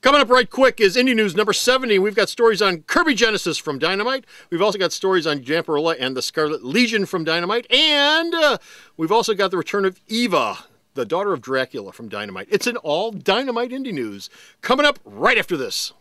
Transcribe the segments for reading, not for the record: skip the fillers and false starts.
Coming up right quick is Indie News number 70. We've got stories on Kirby Genesis from Dynamite. We've also got stories on Vampirella and the Scarlet Legion from Dynamite. And we've also got the return of Eva, the daughter of Dracula from Dynamite. It's an all Dynamite Indie News. Coming up right after this.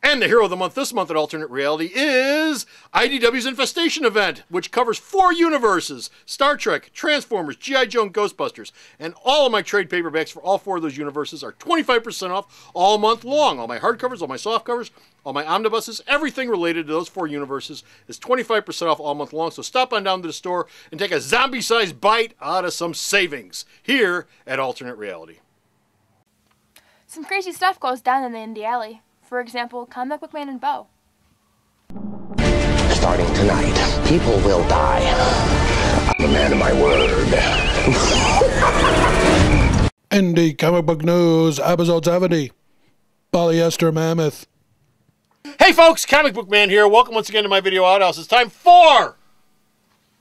And the hero of the month this month at Alternate Reality is IDW's Infestation event, which covers 4 universes: Star Trek, Transformers, G.I. Joe, and Ghostbusters. And all of my trade paperbacks for all 4 of those universes are 25% off all month long. All my hardcovers, all my softcovers, all my omnibuses, everything related to those 4 universes is 25% off all month long. So stop on down to the store and take a zombie-sized bite out of some savings here at Alternate Reality. Some crazy stuff goes down in the Indie Alley. For example, Comic Book Man and Bo. Starting tonight, people will die. I'm a man of my word. Indie Comic Book News, episode 70. Polyester Mammoth. Hey folks, Comic Book Man here. Welcome once again to my video outhouse. It's time for...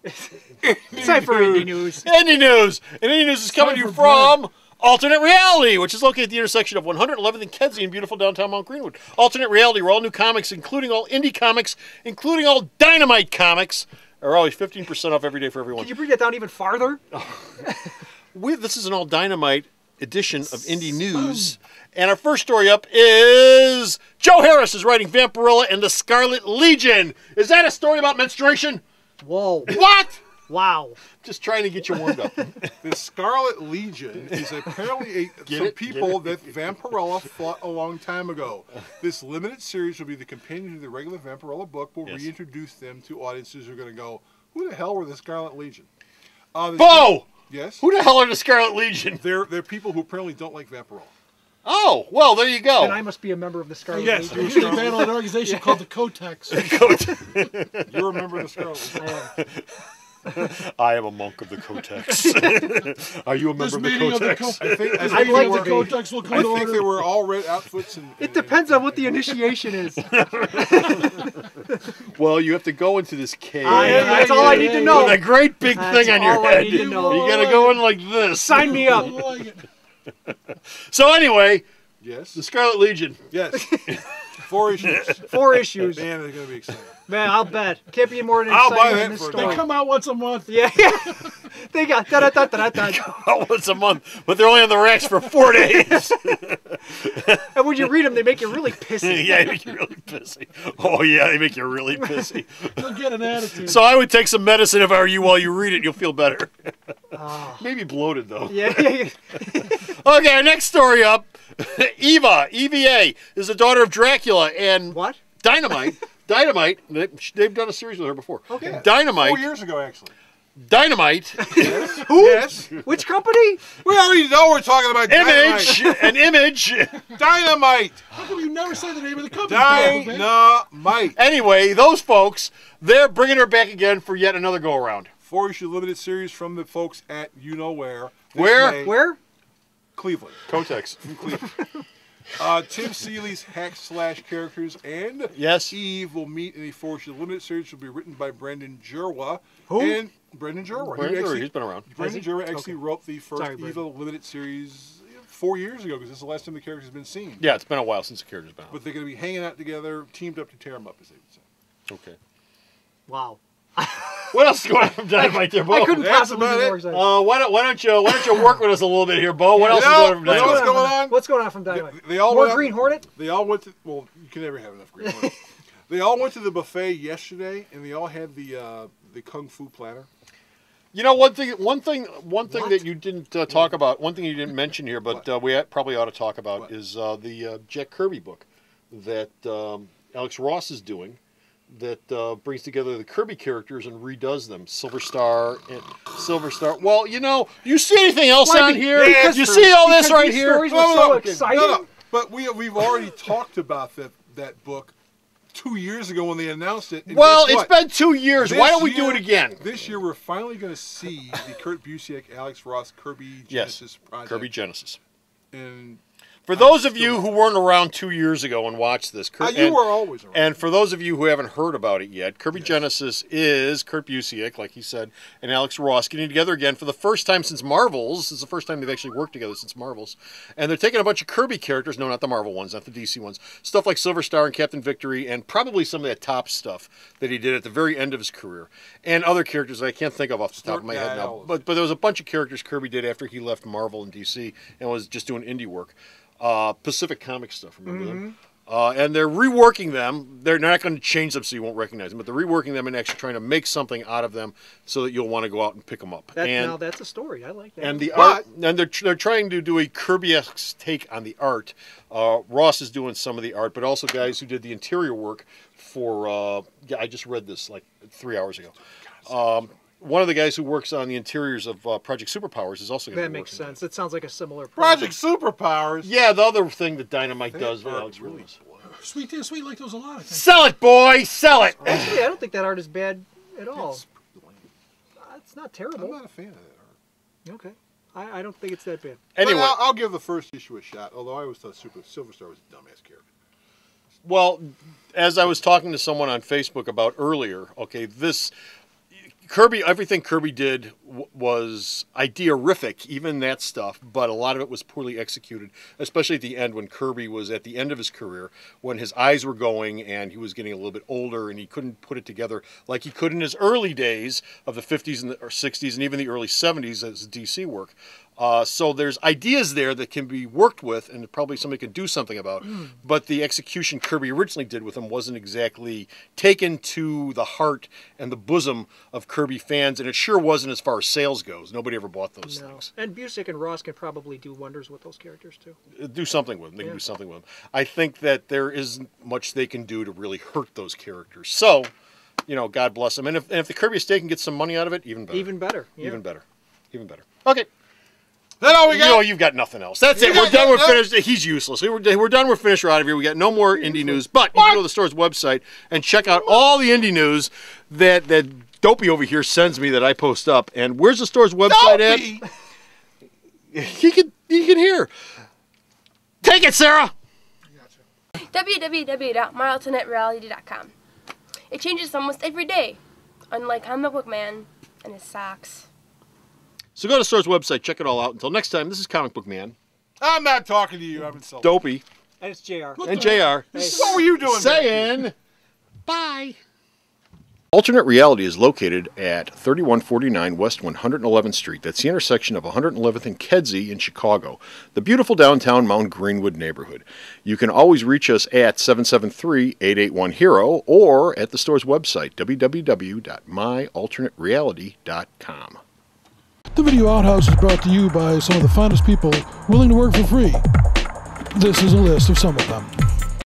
It's time for Indie News. Indie News! And Indie News is coming to you from Alternate Reality, which is located at the intersection of 111th and Kedzie in beautiful downtown Mount Greenwood. Alternate Reality, where all new comics, including all indie comics, including all Dynamite comics, are always 15% off every day for everyone. Can you bring that down even farther? This is an all Dynamite edition of Indie News. And our first story up is Joe Harris is writing Vampirella and the Scarlet Legion. Is that a story about menstruation? Whoa. What? Wow. Just trying to get you warmed up. The Scarlet Legion is apparently some people that Vampirella fought a long time ago. This limited series will be the companion to the regular Vampirella book. We'll reintroduce them to audiences who are going to go, who the hell were the Scarlet Legion? Bo! Yes? Who the hell are the Scarlet Legion? They're people who apparently don't like Vampirella. Oh, well, there you go. And I must be a member of the Scarlet Yes, Legion. I used to battle an organization called the Cotex. You're a member of the Scarlet Legion. I am a monk of the Cotex. Are you a member of the Cotex? I think the Cotex will come to order. they were all red outfits. And It depends on what the initiation is. Well, you have to go into this cave. That's all I need to know. With a great big thing on your all I head. need to know. You gotta go in like this. Sign me up. So anyway, yes, the Scarlet Legion. Yes. 4 issues. 4 issues. Man, they're going to be exciting. Man, I'll bet. Can't be more than I'll buy exciting that than this for a story. They come out once a month. Yeah. They got da-da-da-da-da. Once a month, but they're only on the racks for 4 days. And when you read them, they make you really pissy. Yeah, they make you really pissy. Oh yeah, they make you really pissy. They'll get an attitude. So I would take some medicine if I were you while you read it. You'll feel better. Maybe bloated though. Yeah. Okay, our next story up. Eva, EVA, is the daughter of Dracula and What? Dynamite. They've done a series with her before. Okay. Dynamite. 4 years ago, actually. Dynamite. Who? Yes. Which company? We already know we're talking about Image. An Image. Dynamite. How come you never say the name of the company? Dynamite. Anyway, those folks, they're bringing her back again for yet another go-around. 4-issue limited series from the folks at you-know-where. Where? Cleveland. Cotex. From Cleveland. Tim Seeley's hack-slash characters and Eve will meet in a 4-issue limited series, which will be written by Brendan Jerwa. Who? And Brendan Jerwa. He's been around. Brendan Jerwa actually wrote the first Eva limited series 4 years ago, because this is the last time the characters have been seen. Yeah, it's been a while since the character's been out. But they're going to be hanging out together, teamed up to tear them up, as they would say. Okay. Wow. What else is going on from Dynamite there, Bo? I couldn't possibly be more excited. Why don't you work with us a little bit here, Bo? What else is going on from Dynamite? What's going on? What's going on from Dynamite? They all More went Green Hornet? They all went to, well, you can never have enough Green Hornet. They all went to the buffet yesterday, and they all had the Kung Fu platter. You know, one thing that you didn't talk about, one thing you didn't mention here, but we probably ought to talk about is the Jack Kirby book that Alex Ross is doing. That brings together the Kirby characters and redoes them. Silver Star. Well, you know, you see anything else on here? Yeah, you see all this right here? Stories were so exciting. No. But we've already talked about that book 2 years ago when they announced it. Well, it's been 2 years. Why don't we do it again? This year, we're finally going to see the Kurt Busiek, Alex Ross, Kirby Genesis project. Kirby Genesis. And For those of you who weren't around 2 years ago and watched this, you were always around. And for those of you who haven't heard about it yet, Kirby Genesis is Kurt Busiek, like he said, and Alex Ross getting together again for the first time since Marvels. This is the first time they've actually worked together since Marvels. And they're taking a bunch of Kirby characters, no, not the Marvel ones, not the DC ones, stuff like Silver Star and Captain Victory, and probably some of that top stuff that he did at the very end of his career. And other characters that I can't think of off the top of my head now. But there was a bunch of characters Kirby did after he left Marvel and DC and was just doing indie work. Pacific Comic stuff, remember them? And they're reworking them. They're not going to change them so you won't recognize them, but they're reworking them and actually trying to make something out of them so that you'll want to go out and pick them up. Now that's a story. I like that. And the art, and they're trying to do a Kirby-esque take on the art. Ross is doing some of the art, but also guys who did the interior work for. I just read this like 3 hours ago. One of the guys who works on the interiors of Project Superpowers is also going to be That makes sense. It sounds like a similar Project Superpowers. Yeah, the other thing that Dynamite does. Really Sweet like those a lot, I think. Sell it, boy! Sell it! Actually, I don't think that art is bad at all. It's not terrible. I'm not a fan of that art. Okay. I don't think it's that bad. Anyway, I'll give the first issue a shot, although I always thought Silver Star was a dumbass character. well, as I was talking to someone on Facebook about earlier, okay, this... Kirby, everything Kirby did was idea-rific, even that stuff, but a lot of it was poorly executed, especially at the end when Kirby was at the end of his career, when his eyes were going and he was getting a little bit older and he couldn't put it together like he could in his early days of the 50s and or 60s and even the early 70s as DC work. So there's ideas there that can be worked with and probably somebody can do something about. But the execution Kirby originally did with them wasn't exactly taken to the heart and the bosom of Kirby fans, and it sure wasn't as far as sales goes. Nobody ever bought those things. And Busiek and Ross can probably do wonders with those characters, too. Do something with them. They can do something with them. I think that there isn't much they can do to really hurt those characters. So, God bless them. And if the Kirby estate can get some money out of it, even better. Even better. Yeah. Even better. Even better. Okay. That all we got? You've got nothing else. That's it. We're done. We're finished. He's useless. We're done. We're finished. We're out of here. We got no more indie news. But you can go to the store's website and check out all the indie news that Dopey over here sends me that I post up. And where's the store's website at? He can hear. Take it, Sarah. www.myalternatereality.com. It changes almost every day, unlike Comic Book Man and his socks. So go to the store's website, check it all out. Until next time, this is Comic Book Man. I'm not talking to you. I'm insulted. Dopey. And it's JR. And JR. What were you doing? Saying bye. Alternate Reality is located at 3149 West 111th Street. That's the intersection of 111th and Kedzie in Chicago, the beautiful downtown Mount Greenwood neighborhood. You can always reach us at 773-881-HERO or at the store's website, www.myalternatereality.com. The Video Outhouse is brought to you by some of the finest people willing to work for free. This is a list of some of them.